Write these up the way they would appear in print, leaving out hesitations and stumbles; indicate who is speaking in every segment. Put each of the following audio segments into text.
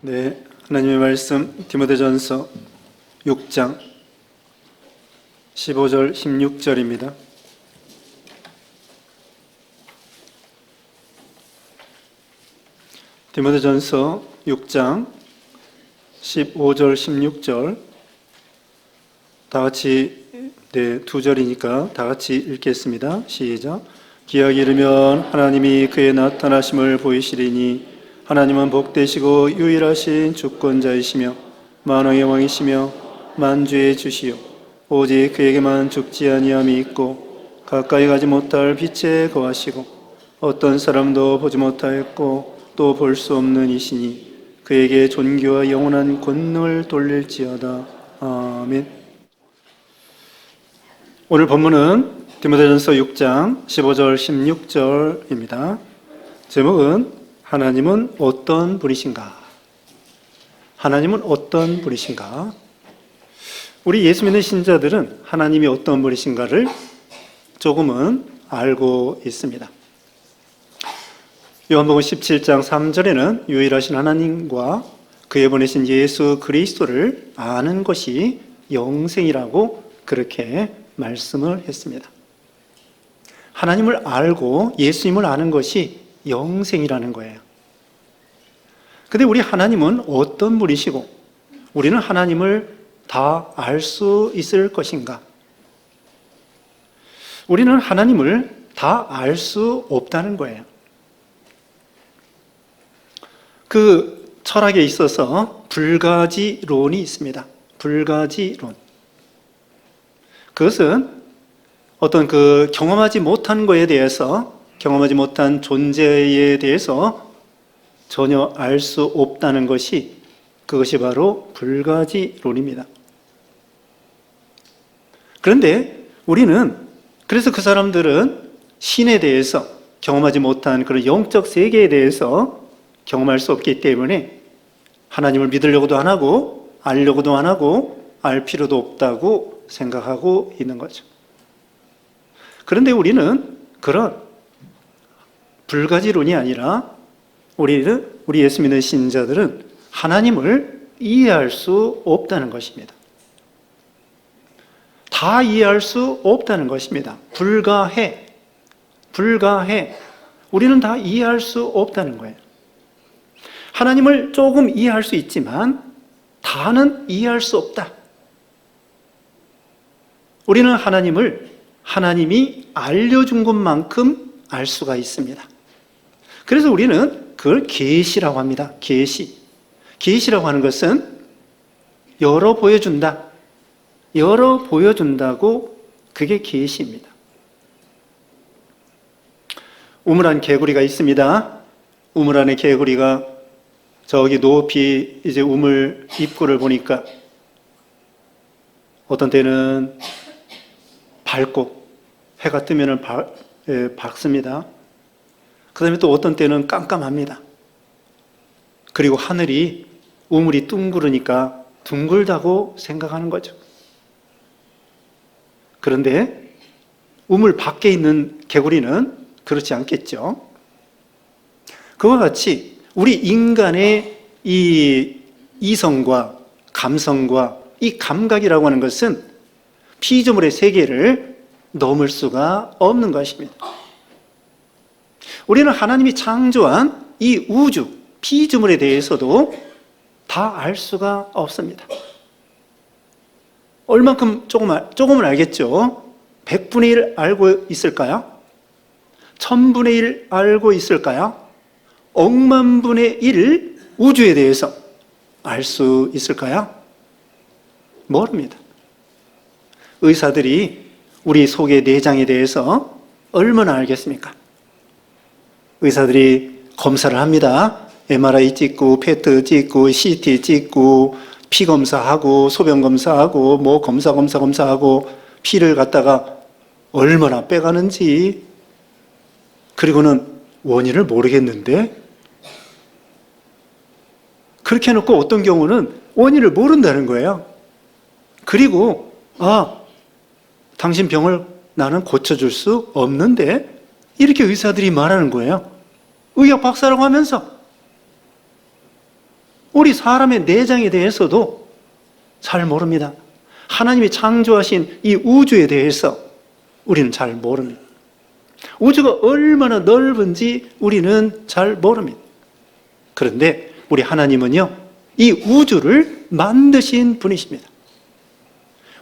Speaker 1: 네, 하나님의 말씀 디모데전서 6장 15절 16절입니다. 디모데전서 6장 15절 16절 다 같이 두 절이니까 다 같이 읽겠습니다. 시작. 기약이 이르면 하나님이 그의 나타나심을 보이시리니 하나님은 복되시고 유일하신 주권자이시며 만왕의 왕이시며 만주의 주시요 오직 그에게만 죽지 아니함이 있고 가까이 가지 못할 빛에 거하시고 어떤 사람도 보지 못하였고 또 볼 수 없는 이시니 그에게 존귀와 영원한 권능을 돌릴지어다. 아멘. 오늘 본문은 디모데전서 6장 15절 16절입니다. 제목은 하나님은 어떤 분이신가? 하나님은 어떤 분이신가? 우리 예수 믿는 신자들은 하나님이 어떤 분이신가를 조금은 알고 있습니다. 요한복음 17장 3절에는 유일하신 하나님과 그의 보내신 예수 그리스도를 아는 것이 영생이라고 그렇게 말씀을 했습니다. 하나님을 알고 예수님을 아는 것이 영생이라는 거예요. 근데 우리 하나님은 어떤 분이시고 우리는 하나님을 다 알 수 있을 것인가? 우리는 하나님을 다 알 수 없다는 거예요. 그 철학에 있어서 불가지론이 있습니다. 불가지론. 그것은 어떤 경험하지 못한 것에 대해서, 경험하지 못한 존재에 대해서 전혀 알 수 없다는 것이, 그것이 바로 불가지론입니다. 그런데 우리는, 그래서 그 사람들은 신에 대해서 경험하지 못한 그런 영적 세계에 대해서 경험할 수 없기 때문에 하나님을 믿으려고도 안 하고 알려고도 안 하고 알 필요도 없다고 생각하고 있는 거죠. 그런데 우리는 그런 불가지론이 아니라 우리 예수 믿는 신자들은 하나님을 이해할 수 없다는 것입니다. 다 이해할 수 없다는 것입니다. 불가해. 우리는 다 이해할 수 없다는 거예요. 하나님을 조금 이해할 수 있지만 다는 이해할 수 없다. 우리는 하나님이 알려준 것만큼 알 수가 있습니다. 그래서 우리는 그걸 계시라고 합니다. 계시라고 하는 것은 열어 보여준다고, 그게 계시입니다. 우물 안 개구리가 있습니다. 우물 안에 개구리가 저기 높이 이제 우물 입구를 보니까 어떤 때는 밝고 해가 뜨면 밝습니다. 그 다음에 또 어떤 때는 깜깜합니다. 그리고 하늘이, 우물이 둥그러니까 둥글다고 생각하는 거죠. 그런데 우물 밖에 있는 개구리는 그렇지 않겠죠. 그와 같이 우리 인간의 이 이성과 감성과 이 감각이라고 하는 것은 피조물의 세계를 넘을 수가 없는 것입니다. 우리는 하나님이 창조한 이 우주, 피조물에 대해서도 다 알 수가 없습니다. 얼만큼 조금은 알겠죠? 100분의 1 알고 있을까요? 1000분의 1 알고 있을까요? 억만 분의 1 우주에 대해서 알 수 있을까요? 모릅니다. 의사들이 우리 속의 내장에 대해서 얼마나 알겠습니까? 의사들이 검사를 합니다. MRI 찍고, PET 찍고, CT 찍고, 피 검사하고, 소변 검사하고, 뭐 검사하고, 피를 갖다가 얼마나 빼가는지, 그리고는 원인을 모르겠는데, 그렇게 해놓고 어떤 경우는 원인을 모른다는 거예요. 그리고 당신 병을 나는 고쳐줄 수 없는데, 이렇게 의사들이 말하는 거예요. 의학 박사라고 하면서. 우리 사람의 내장에 대해서도 잘 모릅니다. 하나님이 창조하신 이 우주에 대해서 우리는 잘 모릅니다. 우주가 얼마나 넓은지 우리는 잘 모릅니다. 그런데 우리 하나님은요, 이 우주를 만드신 분이십니다.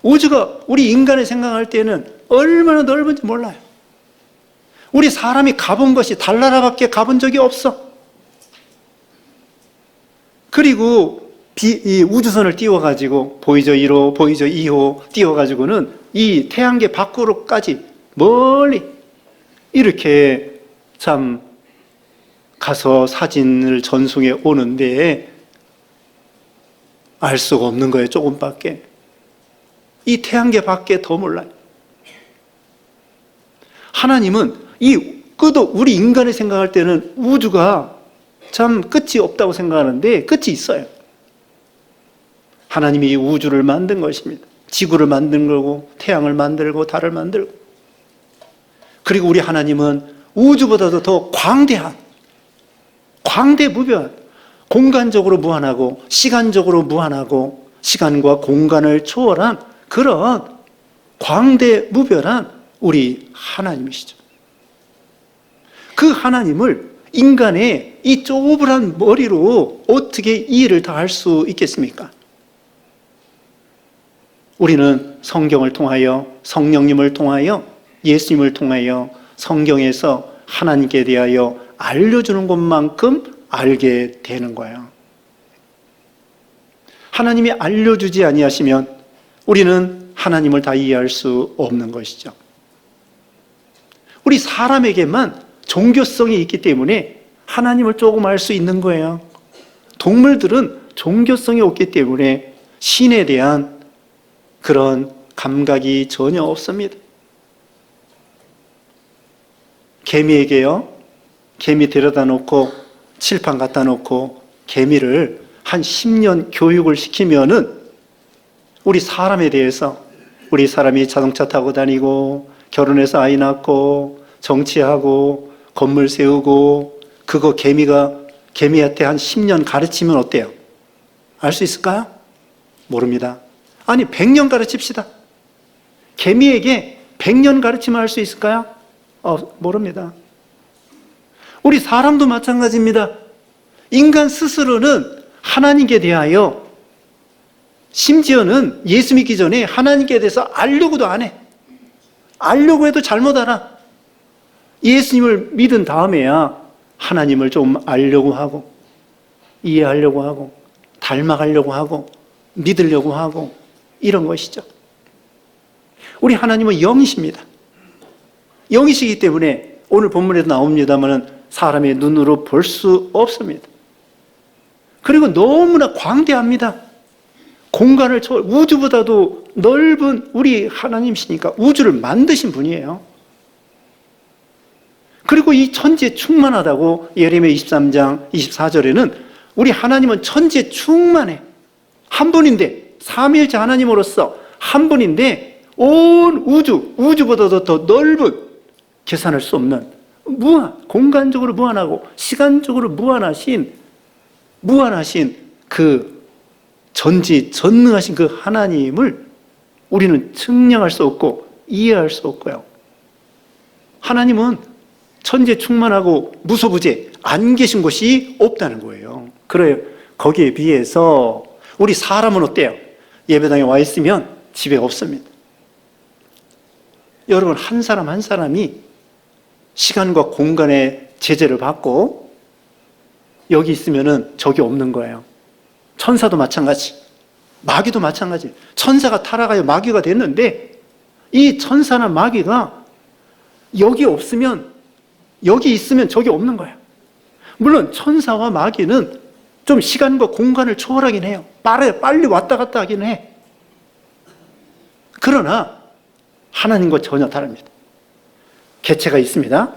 Speaker 1: 우주가 우리 인간이 생각할 때는 얼마나 넓은지 몰라요. 우리 사람이 가본 것이 달나라밖에 가본 적이 없어. 그리고 이 우주선을 띄워가지고 보이저 1호, 보이저 2호 띄워가지고는 이 태양계 밖으로까지 멀리 이렇게 참 가서 사진을 전송해 오는데 알 수가 없는 거예요. 조금밖에. 이 태양계 밖에 더 몰라요. 하나님은 우리 인간이 생각할 때는 우주가 참 끝이 없다고 생각하는데 끝이 있어요. 하나님이 이 우주를 만든 것입니다. 지구를 만든 거고 태양을 만들고 달을 만들고, 그리고 우리 하나님은 우주보다도 더 광대무변, 공간적으로 무한하고 시간적으로 무한하고 시간과 공간을 초월한 그런 광대무변한 우리 하나님이시죠. 그 하나님을 인간의 이 쪼그란 머리로 어떻게 이해를 다 할 수 있겠습니까? 우리는 성경을 통하여, 성령님을 통하여, 예수님을 통하여 성경에서 하나님께 대하여 알려주는 것만큼 알게 되는 거예요. 하나님이 알려주지 아니하시면 우리는 하나님을 다 이해할 수 없는 것이죠. 우리 사람에게만 종교성이 있기 때문에 하나님을 조금 알 수 있는 거예요. 동물들은 종교성이 없기 때문에 신에 대한 그런 감각이 전혀 없습니다. 개미에게요, 개미 데려다 놓고 칠판 갖다 놓고 개미를 한 10년 교육을 시키면은 우리 사람에 대해서, 우리 사람이 자동차 타고 다니고 결혼해서 아이 낳고 정치하고 건물 세우고 그거 개미한테 한 10년 가르치면 어때요? 알 수 있을까요? 모릅니다. 아니 100년 가르칩시다. 개미에게 100년 가르치면 알 수 있을까요? 모릅니다. 우리 사람도 마찬가지입니다. 인간 스스로는 하나님께 대하여, 심지어는 예수 믿기 전에 하나님께 대해서 알려고도 안 해. 알려고 해도 잘못 알아. 예수님을 믿은 다음에야 하나님을 좀 알려고 하고, 이해하려고 하고, 닮아가려고 하고, 믿으려고 하고, 이런 것이죠. 우리 하나님은 영이십니다. 영이시기 때문에 오늘 본문에도 나옵니다만 사람의 눈으로 볼 수 없습니다. 그리고 너무나 광대합니다. 공간을 우주보다도 넓은 우리 하나님이시니까 우주를 만드신 분이에요. 그리고 이 천지에 충만하다고 예레미야 23장 24절에는 우리 하나님은 천지에 충만해. 한 분인데, 삼위일체 하나님으로서 한 분인데 온 우주보다도 더 넓은, 계산할 수 없는 공간적으로 무한하고 시간적으로 무한하신 그 전지전능하신 그 하나님을 우리는 측량할 수 없고 이해할 수 없고요. 하나님은 천지에 충만하고 무소부재, 안 계신 곳이 없다는 거예요. 그래요. 거기에 비해서 우리 사람은 어때요? 예배당에 와 있으면 집에 없습니다. 여러분, 한 사람 한 사람이 시간과 공간의 제재를 받고 여기 있으면은 저기 없는 거예요. 천사도 마찬가지, 마귀도 마찬가지. 천사가 타락하여 마귀가 됐는데 이 천사나 마귀가 여기 없으면, 여기 있으면 저기 없는 거예요. 물론 천사와 마귀는 좀 시간과 공간을 초월하긴 해요. 빨리 왔다 갔다 하긴 해. 그러나 하나님과 전혀 다릅니다. 개체가 있습니다.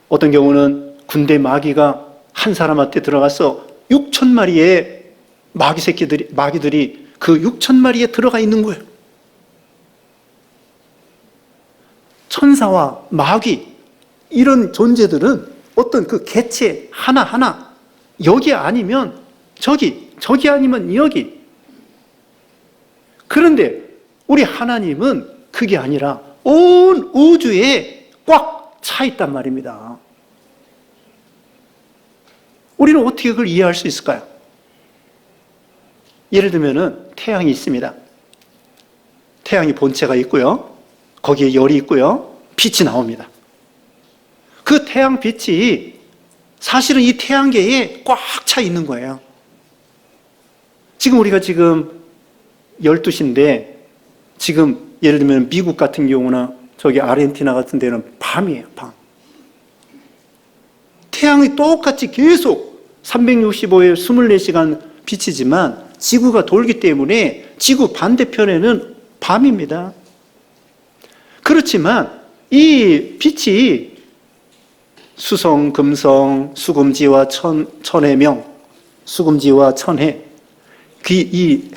Speaker 1: 어떤 경우는 군대 마귀가 한 사람한테 들어가서 6천 마리의 마귀들이 그 6천 마리에 들어가 있는 거예요. 천사와 마귀, 이런 존재들은 어떤 그 개체 하나하나 여기 아니면 저기 아니면 여기. 그런데 우리 하나님은 그게 아니라 온 우주에 꽉 차 있단 말입니다. 우리는 어떻게 그걸 이해할 수 있을까요? 예를 들면은 태양이 있습니다. 태양이 본체가 있고요. 거기에 열이 있고요. 빛이 나옵니다. 그 태양 빛이 사실은 이 태양계에 꽉 차 있는 거예요. 지금 우리가 지금 12시인데 지금 예를 들면 미국 같은 경우나 저기 아르헨티나 같은 데는 밤이에요, 밤. 태양이 똑같이 계속 365일 24시간 비치지만 지구가 돌기 때문에 지구 반대편에는 밤입니다. 그렇지만 이 빛이 수성, 금성, 수금지와 천해명, 수금지와 천해, 이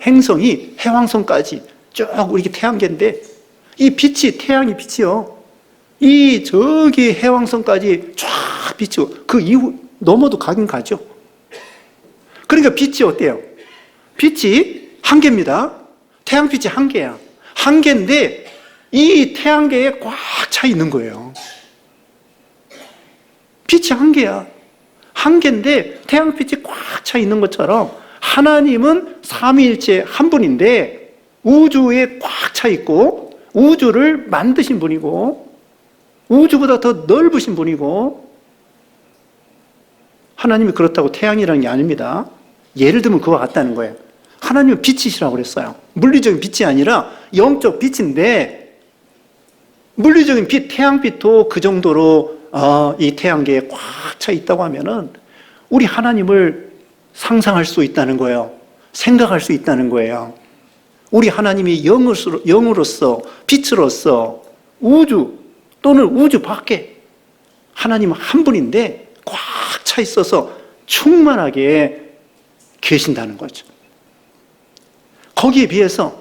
Speaker 1: 행성이 해왕성까지 쭉 이렇게 태양계인데 이 빛이, 태양이 빛이요. 이 저기 해왕성까지 쫙 비치고 그 이후 넘어도 가긴 가죠. 그러니까 빛이 어때요? 빛이 한 개입니다. 태양빛이 한 개야. 한 개인데 이 태양계에 꽉 차 있는 거예요. 빛이 한 개야. 한 개인데 태양빛이 꽉 차 있는 것처럼 하나님은 삼위일체 한 분인데 우주에 꽉 차 있고 우주를 만드신 분이고 우주보다 더 넓으신 분이고 하나님이 그렇다고 태양이라는 게 아닙니다. 예를 들면 그와 같다는 거예요. 하나님은 빛이시라고 그랬어요. 물리적인 빛이 아니라 영적 빛인데 물리적인 빛, 태양빛도 그 정도로 이 태양계에 꽉 차 있다고 하면은 우리 하나님을 상상할 수 있다는 거예요. 생각할 수 있다는 거예요. 우리 하나님이 영으로서 빛으로서 우주 또는 우주 밖에 하나님 한 분인데 꽉 차 있어서 충만하게 계신다는 거죠. 거기에 비해서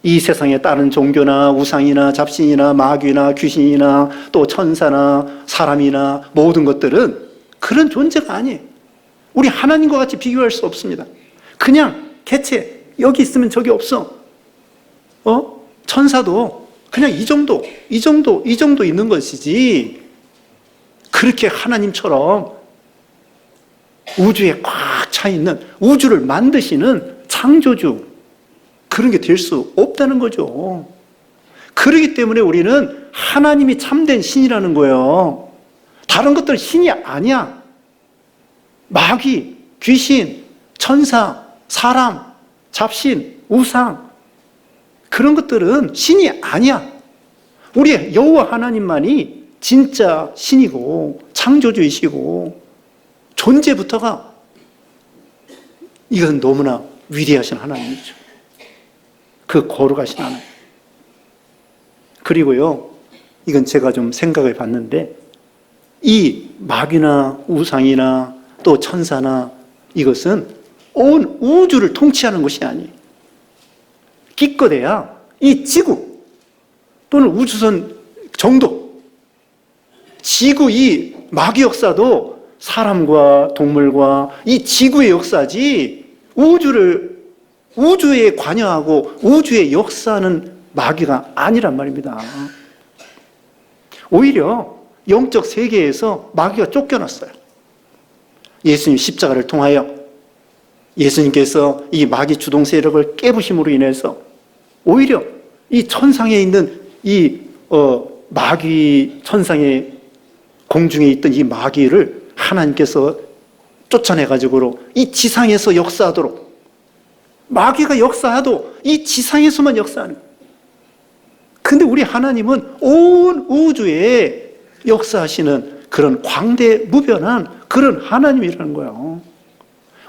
Speaker 1: 이 세상에 다른 종교나 우상이나 잡신이나 마귀나 귀신이나 또 천사나 사람이나 모든 것들은 그런 존재가 아니에요. 우리 하나님과 같이 비교할 수 없습니다. 그냥 개체, 여기 있으면 저기 없어. 천사도 그냥 이 정도 있는 것이지 그렇게 하나님처럼 우주에 꽉 차 있는 우주를 만드시는 창조주 그런 게 될 수 없다는 거죠. 그렇기 때문에 우리는 하나님이 참된 신이라는 거예요. 다른 것들은 신이 아니야. 마귀, 귀신, 천사, 사람, 잡신, 우상 그런 것들은 신이 아니야. 우리 여호와 하나님만이 진짜 신이고 창조주이시고 존재부터가 이건 너무나 위대하신 하나님이죠. 그 거룩하신 하나님. 그리고요, 이건 제가 좀 생각해 봤는데 이 마귀나 우상이나 또 천사나 이것은 온 우주를 통치하는 것이 아니에요. 기껏해야 이 지구 또는 우주선 정도 지구 이 마귀 역사도 사람과 동물과 이 지구의 역사지 우주에 관여하고 우주의 역사는 마귀가 아니란 말입니다. 오히려 영적 세계에서 마귀가 쫓겨났어요. 예수님 십자가를 통하여 예수님께서 이 마귀 주동 세력을 깨부심으로 인해서 오히려 이 천상에 있는 이 마귀 천상의 공중에 있던 이 마귀를 하나님께서 쫓아내가지고 이 지상에서 역사하도록 마귀가 역사하도 이 지상에서만 역사하는 거예요. 근데 우리 하나님은 온 우주에 역사하시는 그런 광대무변한 그런 하나님이라는 거예요.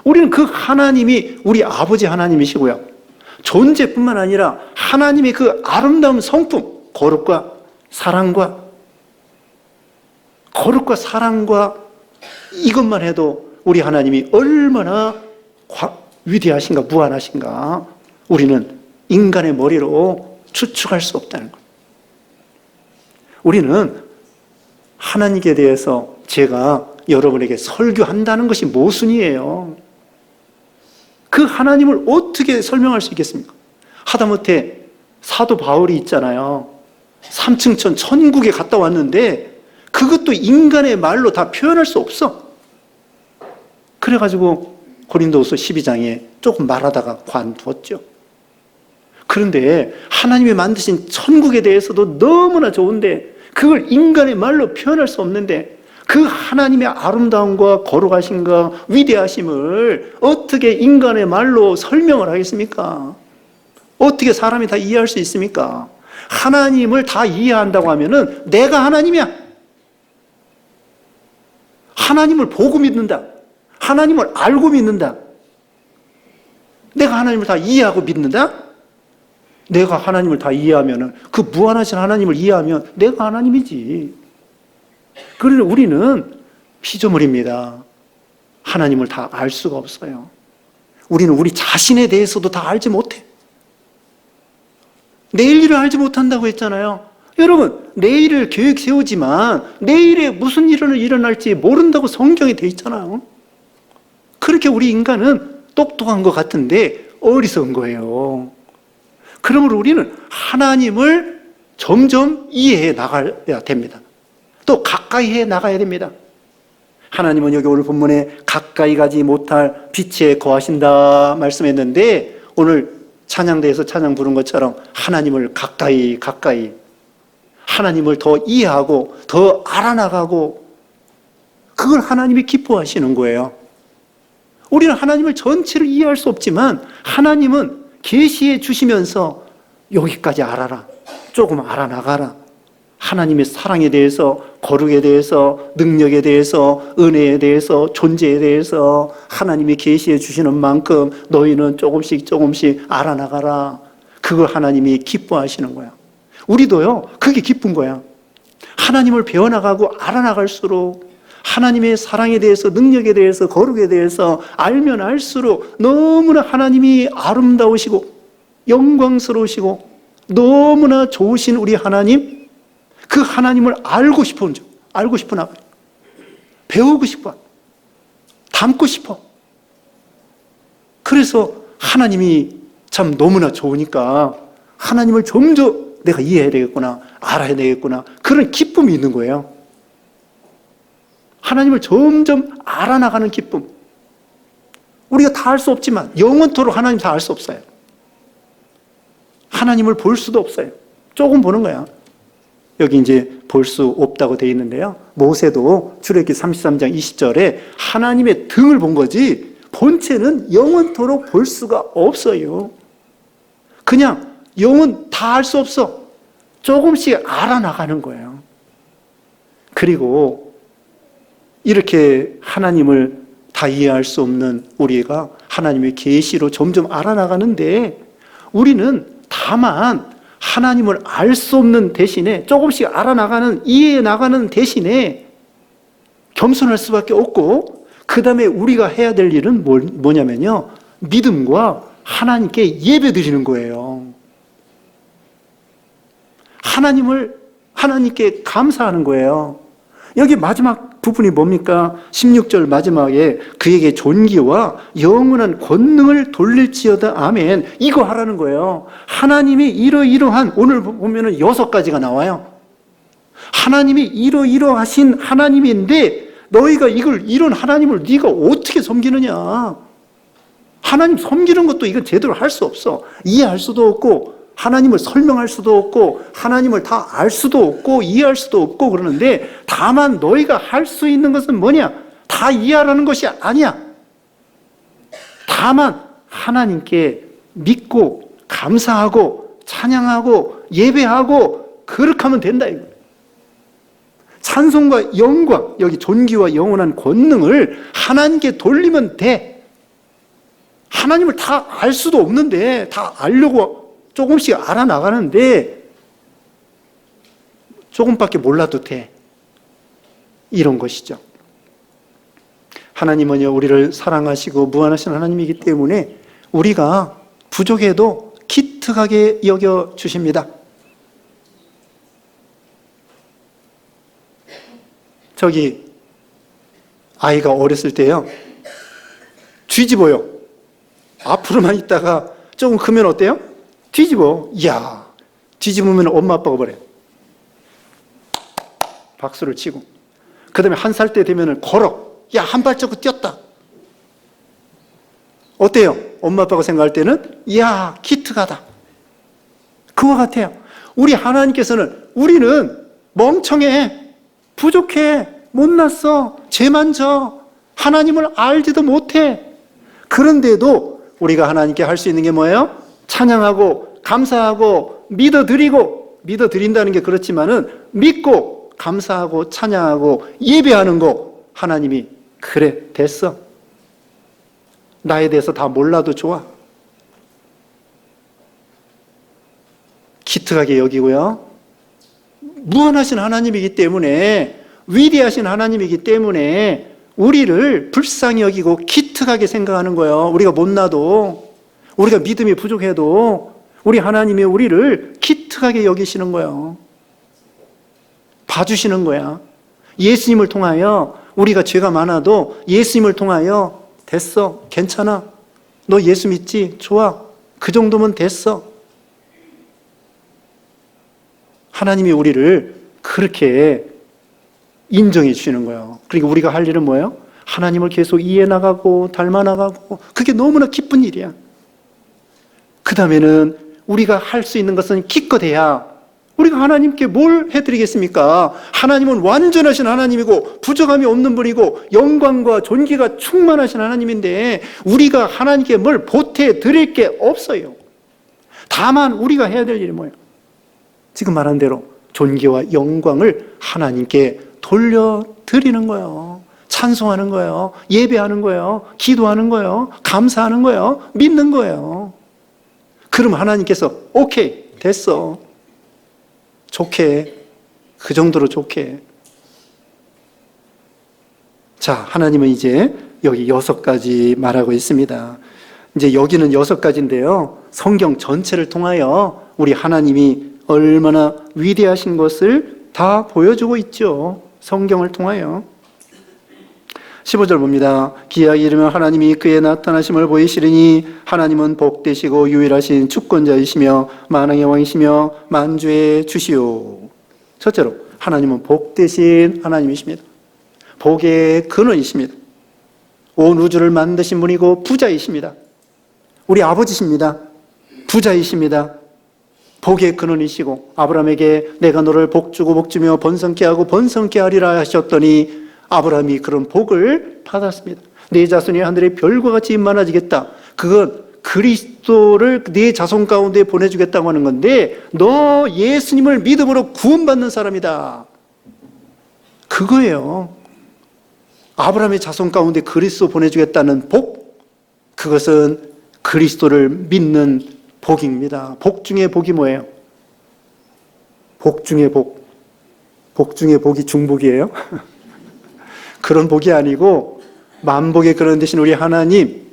Speaker 1: 우리는 그 하나님이 우리 아버지 하나님이시고요. 존재뿐만 아니라 하나님의 그 아름다운 성품, 거룩과 사랑과 이것만 해도 우리 하나님이 얼마나 위대하신가 무한하신가 우리는 인간의 머리로 추측할 수 없다는 것. 우리는 하나님께 대해서 제가 여러분에게 설교한다는 것이 모순이에요. 그 하나님을 어떻게 설명할 수 있겠습니까? 하다못해 사도 바울이 있잖아요. 3층천 천국에 갔다 왔는데 그것도 인간의 말로 다 표현할 수 없어. 그래가지고 고린도후서 12장에 조금 말하다가 관두었죠. 그런데 하나님이 만드신 천국에 대해서도 너무나 좋은데 그걸 인간의 말로 표현할 수 없는데 그 하나님의 아름다움과 거룩하심과 위대하심을 어떻게 인간의 말로 설명을 하겠습니까? 어떻게 사람이 다 이해할 수 있습니까? 하나님을 다 이해한다고 하면은 내가 하나님이야. 하나님을 보고 믿는다. 하나님을 알고 믿는다. 내가 하나님을 다 이해하고 믿는다? 내가 하나님을 다 이해하면은 그 무한하신 하나님을 이해하면 내가 하나님이지. 그러나 우리는 피조물입니다. 하나님을 다 알 수가 없어요. 우리는 우리 자신에 대해서도 다 알지 못해. 내일 일을 알지 못한다고 했잖아요. 여러분, 내일을 계획 세우지만 내일에 무슨 일이 일어날지 모른다고 성경에 돼 있잖아요. 그렇게 우리 인간은 똑똑한 것 같은데 어리석은 거예요. 그러므로 우리는 하나님을 점점 이해해 나가야 됩니다. 또 가까이 해 나가야 됩니다. 하나님은 여기 오늘 본문에 가까이 가지 못할 빛에 거하신다 말씀했는데 오늘 찬양대에서 찬양 부른 것처럼 하나님을 가까이 하나님을 더 이해하고 더 알아나가고 그걸 하나님이 기뻐하시는 거예요. 우리는 하나님을 전체를 이해할 수 없지만 하나님은 계시해 주시면서 여기까지 알아라. 조금 알아나가라. 하나님의 사랑에 대해서, 거룩에 대해서, 능력에 대해서, 은혜에 대해서, 존재에 대해서 하나님이 계시해 주시는 만큼 너희는 조금씩 알아나가라. 그걸 하나님이 기뻐하시는 거야. 우리도요, 그게 기쁜 거야. 하나님을 배워나가고 알아나갈수록 하나님의 사랑에 대해서, 능력에 대해서, 거룩에 대해서 알면 알수록 너무나 하나님이 아름다우시고 영광스러우시고 너무나 좋으신 우리 하나님, 그 하나님을 알고 싶은 나 배우고 싶어, 닮고 싶어. 그래서 하나님이 참 너무나 좋으니까 하나님을 점점 내가 이해해야 되겠구나, 알아야 되겠구나, 그런 기쁨이 있는 거예요. 하나님을 점점 알아나가는 기쁨. 우리가 다 알 수 없지만 영원토록 하나님 다 알 수 없어요. 하나님을 볼 수도 없어요. 조금 보는 거야. 여기 이제 볼 수 없다고 되어 있는데요. 모세도 출애굽기 33장 20절에 하나님의 등을 본 거지 본체는 영원토록 볼 수가 없어요. 그냥 영원 다 알 수 없어. 조금씩 알아나가는 거예요. 그리고 이렇게 하나님을 다 이해할 수 없는 우리가 하나님의 계시로 점점 알아나가는데 우리는 다만 하나님을 알 수 없는 대신에 조금씩 알아나가는, 이해해 나가는 대신에 겸손할 수밖에 없고 그 다음에 우리가 해야 될 일은 뭐냐면요, 믿음과 하나님께 예배 드리는 거예요. 하나님께 감사하는 거예요. 여기 마지막 부분이 뭡니까? 16절 마지막에 그에게 존귀와 영원한 권능을 돌릴지어다 아멘, 이거 하라는 거예요. 하나님이 이러이러한, 오늘 보면은 6가지가 나와요. 하나님이 이러이러하신 하나님인데 너희가 이런 하나님을 네가 어떻게 섬기느냐. 하나님 섬기는 것도 이건 제대로 할 수 없어. 이해할 수도 없고 하나님을 설명할 수도 없고 하나님을 다 알 수도 없고 이해할 수도 없고 그러는데 다만 너희가 할 수 있는 것은 뭐냐? 다 이해하라는 것이 아니야. 다만 하나님께 믿고 감사하고 찬양하고 예배하고 그렇게 하면 된다 이거. 찬송과 영광, 여기 존귀와 영원한 권능을 하나님께 돌리면 돼. 하나님을 다 알 수도 없는데 다 알려고 조금씩 알아나가는데 조금밖에 몰라도 돼. 이런 것이죠. 하나님은요, 우리를 사랑하시고 무한하신 하나님이기 때문에 우리가 부족해도 기특하게 여겨주십니다. 저기 아이가 어렸을 때요, 뒤집어요. 앞으로만 있다가 조금 크면 어때요? 뒤집어. 이야, 뒤집으면 엄마 아빠가 뭐래? 박수를 치고. 그 다음에 1살 때 되면 걸어. 야, 한 발자국 뛰었다. 어때요? 엄마 아빠가 생각할 때는 이야, 기특하다. 그와 같아요. 우리 하나님께서는 우리는 멍청해, 부족해, 못났어, 죄만 져, 하나님을 알지도 못해. 그런데도 우리가 하나님께 할 수 있는 게 뭐예요? 찬양하고 감사하고 믿어드린다는 게 그렇지만은 믿고 감사하고 찬양하고 예배하는 거 하나님이 그래 됐어. 나에 대해서 다 몰라도 좋아. 기특하게 여기고요. 무한하신 하나님이기 때문에 위대하신 하나님이기 때문에 우리를 불쌍히 여기고 기특하게 생각하는 거예요. 우리가 못나도 우리가 믿음이 부족해도 우리 하나님이 우리를 기특하게 여기시는 거예요. 봐주시는 거야. 예수님을 통하여 우리가 죄가 많아도 예수님을 통하여 됐어. 괜찮아. 너 예수 믿지? 좋아. 그 정도면 됐어. 하나님이 우리를 그렇게 인정해 주시는 거예요. 그러니까 우리가 할 일은 뭐예요? 하나님을 계속 이해해 나가고 닮아 나가고 그게 너무나 기쁜 일이야. 그 다음에는 우리가 할 수 있는 것은 기껏해야 우리가 하나님께 뭘 해드리겠습니까? 하나님은 완전하신 하나님이고 부족함이 없는 분이고 영광과 존귀가 충만하신 하나님인데 우리가 하나님께 뭘 보태 드릴 게 없어요. 다만 우리가 해야 될 일이 뭐예요? 지금 말한 대로 존귀와 영광을 하나님께 돌려드리는 거예요. 찬송하는 거예요. 예배하는 거예요. 기도하는 거예요. 감사하는 거예요. 믿는 거예요. 그럼 하나님께서 오케이 됐어. 좋게. 그 정도로 좋게. 자, 하나님은 이제 여기 6가지 말하고 있습니다. 이제 여기는 6가지인데요. 성경 전체를 통하여 우리 하나님이 얼마나 위대하신 것을 다 보여주고 있죠. 성경을 통하여. 15절 봅니다. 기약이 이르면 하나님이 그의 나타나심을 보이시리니 하나님은 복되시고 유일하신 주권자이시며 만왕의 왕이시며 만주의 주시오. 첫째로 하나님은 복되신 하나님이십니다. 복의 근원이십니다. 온 우주를 만드신 분이고 부자이십니다. 우리 아버지십니다. 부자이십니다. 복의 근원이시고 아브라함에게 내가 너를 복주고 복주며 번성케 하고 번성케 하리라 하셨더니 아브라함이 그런 복을 받았습니다. 네 자손이 하늘의 별과 같이 많아지겠다. 그건 그리스도를 네 자손 가운데 보내주겠다고 하는 건데 너 예수님을 믿음으로 구원받는 사람이다. 그거예요. 아브라함의 자손 가운데 그리스도 보내주겠다는 복, 그것은 그리스도를 믿는 복입니다. 복 중에 복이 뭐예요? 복 중에 복. 복 중에 복이 중복이에요? 그런 복이 아니고 만복의 그런 대신 우리 하나님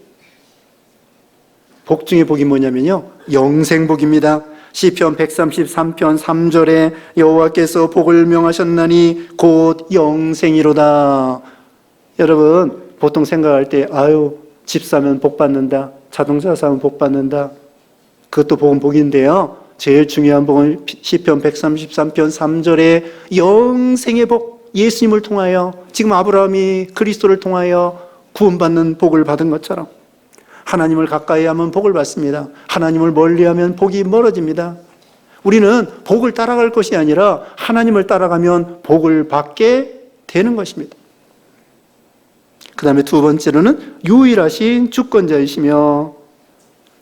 Speaker 1: 복 중에 복이 뭐냐면요, 영생복입니다. 시편 133편 3절에 여호와께서 복을 명하셨나니 곧 영생이로다. 여러분 보통 생각할 때 아유 집 사면 복 받는다, 자동차 사면 복 받는다, 그것도 복은 복인데요, 제일 중요한 복은 시편 133편 3절에 영생의 복, 예수님을 통하여 지금 아브라함이 그리스도를 통하여 구원받는 복을 받은 것처럼 하나님을 가까이 하면 복을 받습니다. 하나님을 멀리하면 복이 멀어집니다. 우리는 복을 따라갈 것이 아니라 하나님을 따라가면 복을 받게 되는 것입니다. 그 다음에 두 번째로는 유일하신 주권자이시며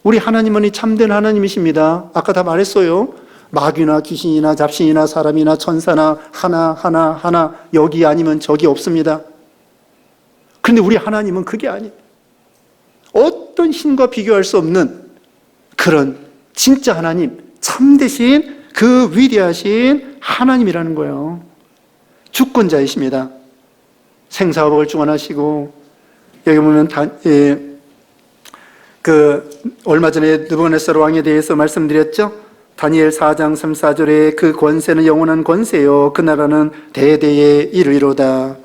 Speaker 1: 우리 하나님은 참된 하나님이십니다. 아까 다 말했어요. 마귀나 귀신이나 잡신이나 사람이나 천사나 하나 여기 아니면 저기 없습니다. 그런데 우리 하나님은 그게 아니에요. 어떤 신과 비교할 수 없는 그런 진짜 하나님, 참되신 그 위대하신 하나님이라는 거예요. 주권자이십니다. 생사복을 주관하시고, 여기 보면 얼마 전에 느부갓네살 왕에 대해서 말씀드렸죠. 다니엘 4장 3, 4절에 그 권세는 영원한 권세요 그 나라는 대대에 이르리로다.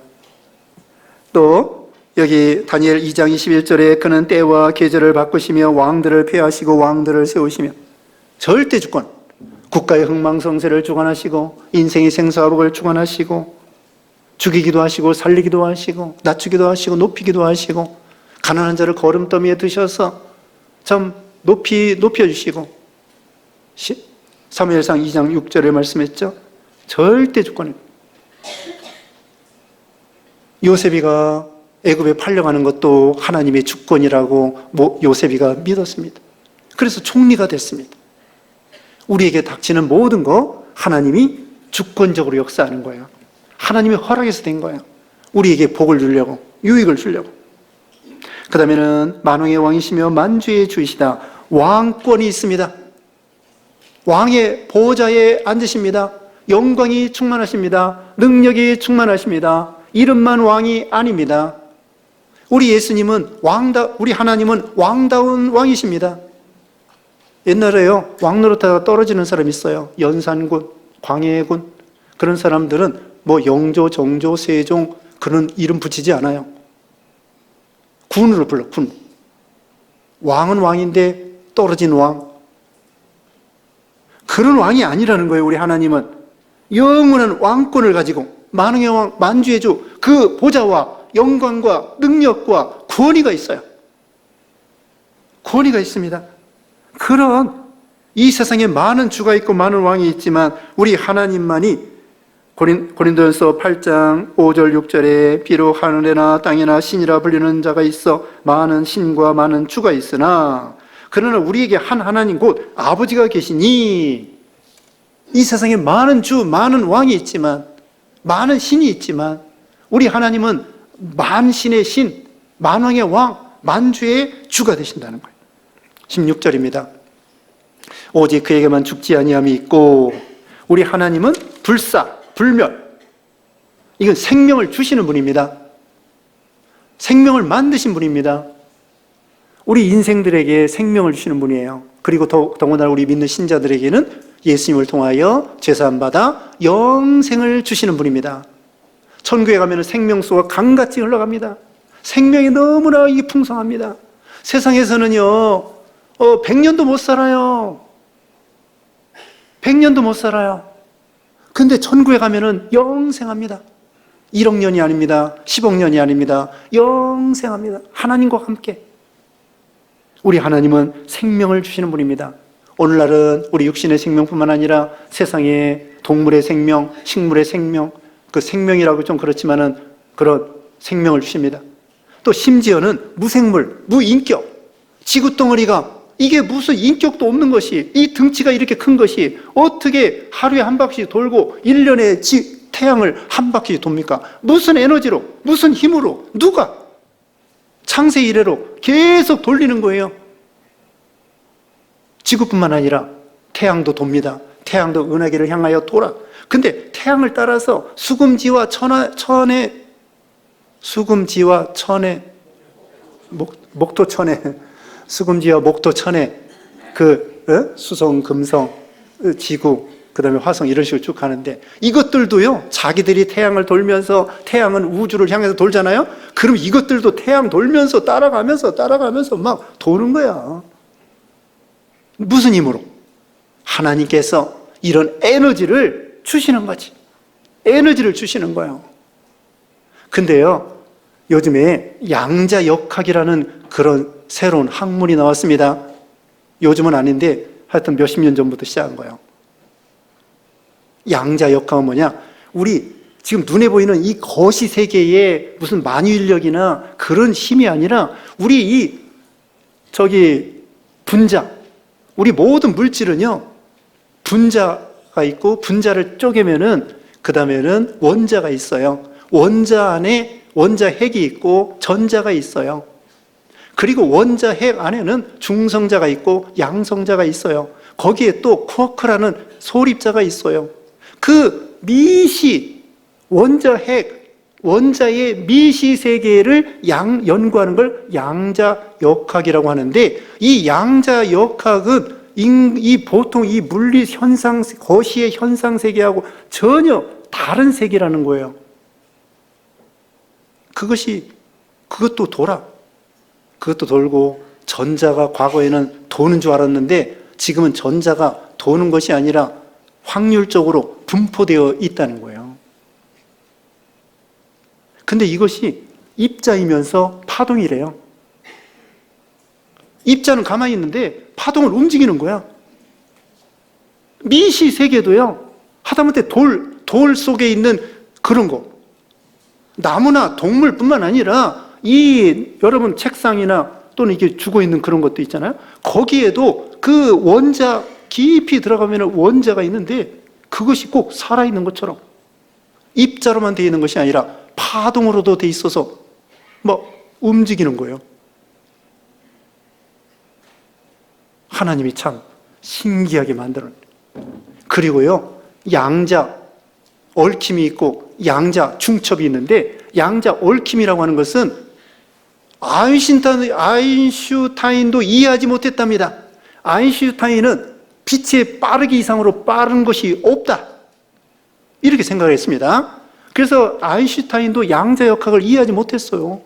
Speaker 1: 또 여기 다니엘 2장 21절에 그는 때와 계절을 바꾸시며 왕들을 폐하시고 왕들을 세우시며 절대 주권, 국가의 흥망성쇠를 주관하시고 인생의 생사복을 주관하시고 죽이기도 하시고 살리기도 하시고 낮추기도 하시고 높이기도 하시고 가난한 자를 거름더미에 드셔서 참 높여주시고 사무엘상 2장 6절에 말씀했죠. 절대 주권입니다. 요셉이가 애굽에 팔려가는 것도 하나님의 주권이라고 요셉이가 믿었습니다. 그래서 총리가 됐습니다. 우리에게 닥치는 모든 거 하나님이 주권적으로 역사하는 거예요. 하나님이 허락해서 된 거예요. 우리에게 복을 주려고, 유익을 주려고. 그 다음에는 만왕의 왕이시며 만주의 주이시다. 왕권이 있습니다. 왕의 보좌에 앉으십니다. 영광이 충만하십니다. 능력이 충만하십니다. 이름만 왕이 아닙니다. 우리 예수님은 우리 하나님은 왕다운 왕이십니다. 옛날에요, 왕 노릇하다가 떨어지는 사람이 있어요. 연산군, 광해군. 그런 사람들은 영조, 정조, 세종 그런 이름 붙이지 않아요. 군으로 불러, 군. 왕은 왕인데 떨어진 왕. 그런 왕이 아니라는 거예요. 우리 하나님은 영원한 왕권을 가지고 만왕의 왕, 만주의 주, 그 보좌와 영광과 능력과 권위가 있어요. 권위가 있습니다. 그런 이 세상에 많은 주가 있고 많은 왕이 있지만 우리 하나님만이 고린도전서 8장 5절 6절에 비록 하늘에나 땅에나 신이라 불리는 자가 있어 많은 신과 많은 주가 있으나 그러나 우리에게 한 하나님 곧 아버지가 계시니 이 세상에 많은 주, 많은 왕이 있지만 많은 신이 있지만 우리 하나님은 만신의 신, 만왕의 왕, 만주의 주가 되신다는 거예요. 16절입니다. 오직 그에게만 죽지 아니함이 있고 우리 하나님은 불멸. 이건 생명을 주시는 분입니다. 생명을 만드신 분입니다. 우리 인생들에게 생명을 주시는 분이에요. 그리고 더군다나 우리 믿는 신자들에게는 예수님을 통하여 제사함받아 영생을 주시는 분입니다. 천국에 가면 생명수가 강같이 흘러갑니다. 생명이 너무나 풍성합니다. 세상에서는요 100년도 못 살아요. 100년도 못 살아요. 근데 천국에 가면은 영생합니다. 1억 년이 아닙니다. 10억 년이 아닙니다. 영생합니다. 하나님과 함께. 우리 하나님은 생명을 주시는 분입니다. 오늘날은 우리 육신의 생명뿐만 아니라 세상의 동물의 생명, 식물의 생명, 그 생명이라고 좀 그렇지만은 그런 생명을 주십니다. 또 심지어는 무생물, 무인격, 지구덩어리가 이게 무슨 인격도 없는 것이, 이 등치가 이렇게 큰 것이 어떻게 하루에 한 바퀴 돌고 1년에 태양을 한 바퀴 돕니까? 무슨 에너지로, 무슨 힘으로, 누가? 창세 이래로 계속 돌리는 거예요. 지구뿐만 아니라 태양도 돕니다. 태양도 은하계를 향하여 돌아. 근데 태양을 따라서 수금지와 목토천에 수성, 금성, 지구, 그 다음에 화성 이런 식으로 쭉 가는데 이것들도요 자기들이 태양을 돌면서 태양은 우주를 향해서 돌잖아요. 그럼 이것들도 태양 돌면서 따라가면서 막 도는 거야. 무슨 힘으로? 하나님께서 이런 에너지를 주시는 거지. 에너지를 주시는 거예요. 근데요 요즘에 양자역학이라는 그런 새로운 학문이 나왔습니다. 요즘은 아닌데 하여튼 몇십 년 전부터 시작한 거예요. 양자역학은 뭐냐? 우리 지금 눈에 보이는 이 거시 세계의 무슨 만유인력이나 그런 힘이 아니라 우리 분자, 우리 모든 물질은요 분자가 있고 분자를 쪼개면은 그 다음에는 원자가 있어요. 원자 안에 원자핵이 있고 전자가 있어요. 그리고 원자핵 안에는 중성자가 있고 양성자가 있어요. 거기에 또 쿼크라는 소립자가 있어요. 그 미시 원자의 미시 세계를 연구하는 걸 양자역학이라고 하는데 이 양자역학은 보통 이 물리 현상, 거시의 현상 세계하고 전혀 다른 세계라는 거예요. 그것이 그것도 돌아. 그것도 돌고, 전자가 과거에는 도는 줄 알았는데 지금은 전자가 도는 것이 아니라 확률적으로 분포되어 있다는 거예요. 근데 이것이 입자이면서 파동이래요. 입자는 가만히 있는데 파동을 움직이는 거야. 미시 세계도요, 하다못해 돌 속에 있는 그런 거. 나무나 동물뿐만 아니라 여러분 책상이나 또는 이게 죽어 있는 그런 것도 있잖아요. 거기에도 그 원자 깊이 들어가면 원자가 있는데 그것이 꼭 살아있는 것처럼 입자로만 되어 있는 것이 아니라 파동으로도 되어 있어서 막 움직이는 거예요. 하나님이 참 신기하게 만들어낸. 그리고요, 양자 얽힘이 있고 양자 중첩이 있는데, 양자 얽힘이라고 하는 것은 아인슈타인도 이해하지 못했답니다. 아인슈타인은 빛의 빠르기 이상으로 빠른 것이 없다, 이렇게 생각을 했습니다. 그래서 아인슈타인도 양자 역학을 이해하지 못했어요.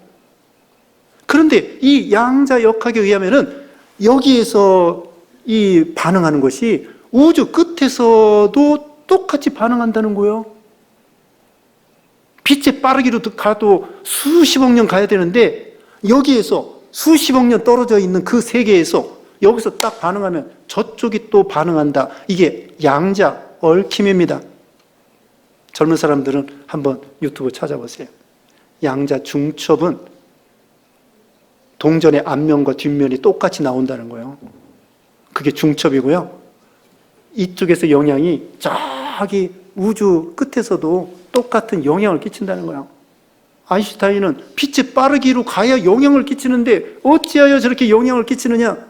Speaker 1: 그런데 이 양자 역학에 의하면은 여기에서 이 반응하는 것이 우주 끝에서도 똑같이 반응한다는 거예요. 빛의 빠르기로 가도 수십억 년 가야 되는데 여기에서 수십억 년 떨어져 있는 그 세계에서 여기서 딱 반응하면 저쪽이 또 반응한다. 이게 양자 얽힘입니다. 젊은 사람들은 한번 유튜브 찾아보세요. 양자 중첩은 동전의 앞면과 뒷면이 똑같이 나온다는 거예요. 그게 중첩이고요. 이쪽에서 영향이 저기 우주 끝에서도 똑같은 영향을 끼친다는 거예요. 아인슈타인은 빛의 빠르기로 가야 영향을 끼치는데 어찌하여 저렇게 영향을 끼치느냐?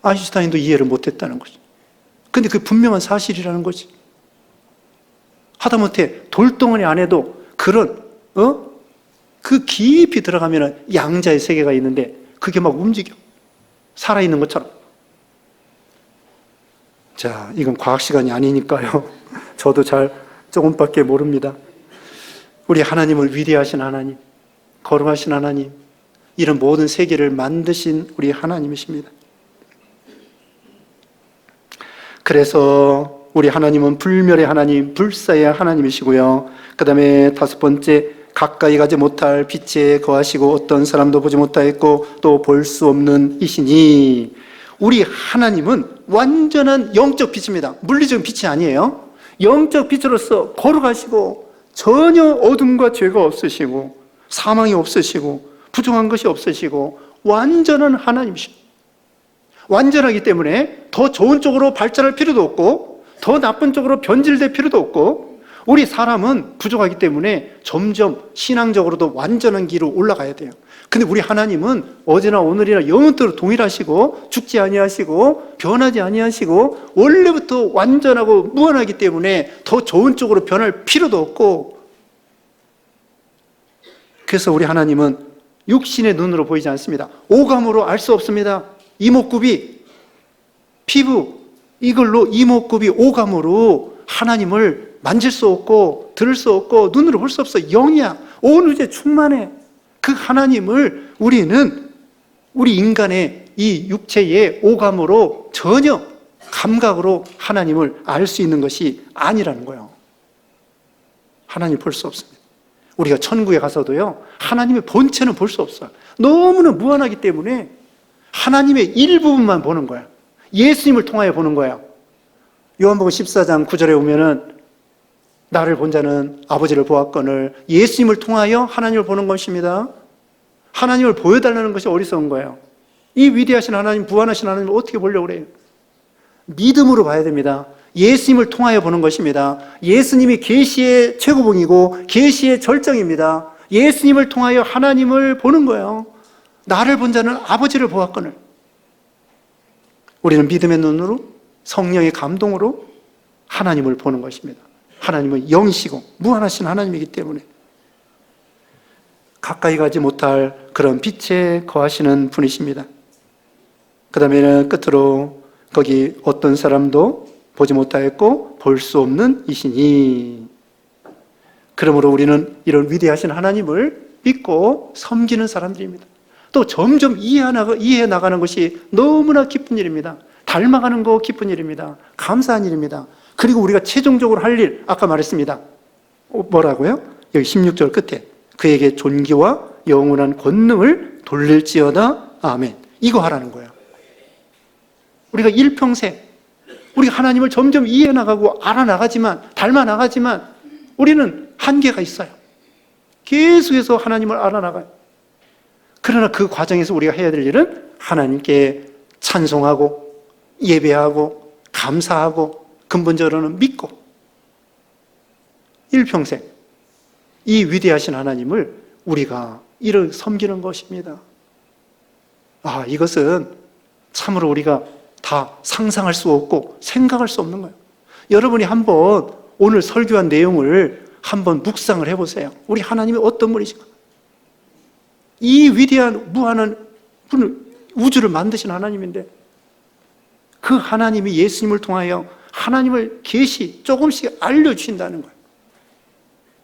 Speaker 1: 아인슈타인도 이해를 못했다는 거죠. 근데 그게 분명한 사실이라는 거지. 하다못해 돌덩어리 안에도 그런 그 깊이 들어가면 양자의 세계가 있는데 그게 막 움직여. 살아있는 것처럼. 자, 이건 과학 시간이 아니니까요. 저도 조금밖에 모릅니다. 우리 하나님을 위대하신 하나님, 거룩하신 하나님, 이런 모든 세계를 만드신 우리 하나님이십니다. 그래서 우리 하나님은 불멸의 하나님, 불사의 하나님이시고요. 그 다음에 다섯 번째, 가까이 가지 못할 빛에 거하시고 어떤 사람도 보지 못하였고 또 볼 수 없는 이시니, 우리 하나님은 완전한 영적 빛입니다. 물리적인 빛이 아니에요. 영적 빛으로서 거룩하시고 전혀 어둠과 죄가 없으시고 사망이 없으시고 부정한 것이 없으시고 완전한 하나님이십니다. 완전하기 때문에 더 좋은 쪽으로 발전할 필요도 없고 더 나쁜 쪽으로 변질될 필요도 없고, 우리 사람은 부족하기 때문에 점점 신앙적으로도 완전한 길로 올라가야 돼요. 근데 우리 하나님은 어제나 오늘이나 영원토록 동일하시고 죽지 아니하시고 변하지 아니하시고 원래부터 완전하고 무한하기 때문에 더 좋은 쪽으로 변할 필요도 없고, 그래서 우리 하나님은 육신의 눈으로 보이지 않습니다. 오감으로 알 수 없습니다. 이목구비, 피부, 이걸로 이목구비 오감으로 하나님을 만질 수 없고 들을 수 없고 눈으로 볼 수 없어. 영이야. 온 우주에 충만해. 그 하나님을 우리는 우리 인간의 이 육체의 오감으로 전혀 감각으로 하나님을 알 수 있는 것이 아니라는 거예요. 하나님 볼 수 없습니다. 우리가 천국에 가서도요, 하나님의 본체는 볼 수 없어요. 너무나 무한하기 때문에 하나님의 일부분만 보는 거야. 예수님을 통하여 보는 거야. 요한복음 14장 9절에 보면은 나를 본 자는 아버지를 보았거늘, 예수님을 통하여 하나님을 보는 것입니다. 하나님을 보여달라는 것이 어리석은 거예요. 이 위대하신 하나님, 무한하신 하나님을 어떻게 보려고 그래요? 믿음으로 봐야 됩니다. 예수님을 통하여 보는 것입니다. 예수님이 계시의 최고봉이고 계시의 절정입니다. 예수님을 통하여 하나님을 보는 거예요. 나를 본 자는 아버지를 보았거늘. 우리는 믿음의 눈으로 성령의 감동으로 하나님을 보는 것입니다. 하나님은 영이시고 무한하신 하나님이기 때문에 가까이 가지 못할 그런 빛에 거하시는 분이십니다. 그 다음에는 끝으로 거기 어떤 사람도 보지 못하였고 볼 수 없는 이시니, 그러므로 우리는 이런 위대하신 하나님을 믿고 섬기는 사람들입니다. 또 점점 이해해 나가는 것이 너무나 기쁜 일입니다. 닮아가는 거 기쁜 일입니다. 감사한 일입니다. 그리고 우리가 최종적으로 할 일, 아까 말했습니다. 뭐라고요? 여기 16절 끝에 그에게 존귀와 영원한 권능을 돌릴지어다. 아멘. 이거 하라는 거예요. 우리가 일평생 우리가 하나님을 점점 이해해 나가고 알아나가지만, 닮아 나가지만 우리는 한계가 있어요. 계속해서 하나님을 알아나가요. 그러나 그 과정에서 우리가 해야 될 일은 하나님께 찬송하고 예배하고 감사하고 근본적으로는 믿고 일평생 이 위대하신 하나님을 우리가 이를 섬기는 것입니다. 이것은 참으로 우리가 다 상상할 수 없고 생각할 수 없는 거예요. 여러분이 한번 오늘 설교한 내용을 한번 묵상을 해보세요. 우리 하나님이 어떤 분이신가? 이 위대한 무한한 분을, 우주를 만드신 하나님인데 그 하나님이 예수님을 통하여 하나님을 계시 조금씩 알려주신다는 거예요.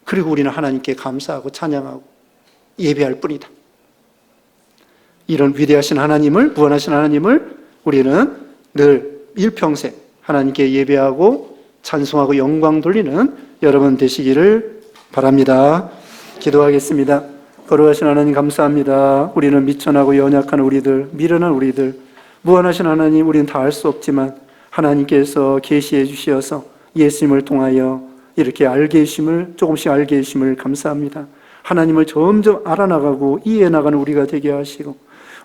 Speaker 1: 그리고 우리는 하나님께 감사하고 찬양하고 예배할 뿐이다. 이런 위대하신 하나님을, 무한하신 하나님을 우리는 늘 일평생 하나님께 예배하고 찬송하고 영광 돌리는 여러분 되시기를 바랍니다. 기도하겠습니다. 거룩하신 하나님 감사합니다. 우리는 미천하고 연약한 우리들, 미련한 우리들, 무한하신 하나님, 우리는 다 알 수 없지만 하나님께서 계시해 주시어서 예수님을 통하여 이렇게 알게 해주심을, 조금씩 알게 해주심을 감사합니다. 하나님을 점점 알아나가고 이해해 나가는 우리가 되게 하시고,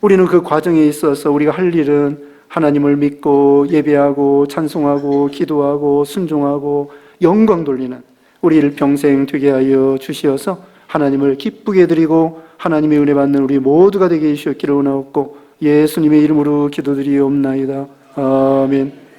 Speaker 1: 우리는 그 과정에 있어서 우리가 할 일은 하나님을 믿고 예배하고 찬송하고 기도하고 순종하고 영광 돌리는 우리 일평생 되게 하여 주시어서 하나님을 기쁘게 드리고 하나님의 은혜 받는 우리 모두가 되게 해주셨기를 원하옵고 예수님의 이름으로 기도드리옵나이다. 아멘.